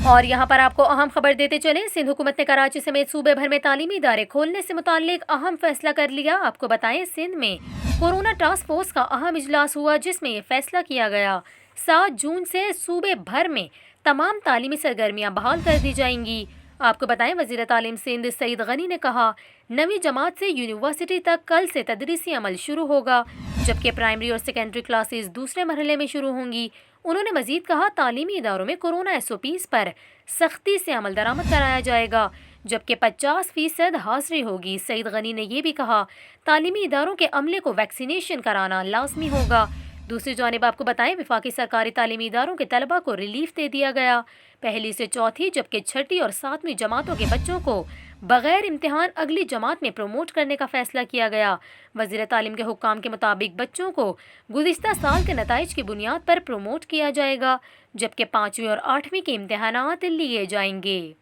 اور یہاں پر آپ کو اہم خبر دیتے چلیں، سندھ حکومت نے کراچی سمیت صوبے بھر میں تعلیمی ادارے کھولنے سے متعلق اہم فیصلہ کر لیا۔ آپ کو بتائیں، سندھ میں کورونا ٹاسک فورس کا اہم اجلاس ہوا جس میں یہ فیصلہ کیا گیا 7 جون سے صوبے بھر میں تمام تعلیمی سرگرمیاں بحال کر دی جائیں گی۔ آپ کو بتائیں، وزیر تعلیم سندھ سعید غنی نے کہا 9ویں جماعت سے یونیورسٹی تک کل سے تدریسی عمل شروع ہوگا، جبکہ پرائمری اور سیکنڈری کلاسز دوسرے مرحلے میں شروع ہوں گی۔ انہوں نے مزید کہا تعلیمی اداروں میں کورونا SOPs پر سختی سے عمل درآمد کرایا جائے گا، جبکہ 50% حاضری ہوگی۔ سعید غنی نے یہ بھی کہا تعلیمی اداروں کے عملے کو ویکسینیشن کرانا لازمی ہوگا۔ دوسری جانب آپ کو بتائیں، وفاقی سرکاری تعلیمی اداروں کے طلبہ کو ریلیف دے دیا گیا۔ پہلی سے چوتھی جبکہ چھٹی اور 7ویں جماعتوں کے بچوں کو بغیر امتحان اگلی جماعت میں پروموٹ کرنے کا فیصلہ کیا گیا۔ وزیر تعلیم کے حکام کے مطابق بچوں کو گزشتہ سال کے نتائج کی بنیاد پر پروموٹ کیا جائے گا، جبکہ 5ویں اور 8ویں کے امتحانات لیے جائیں گے۔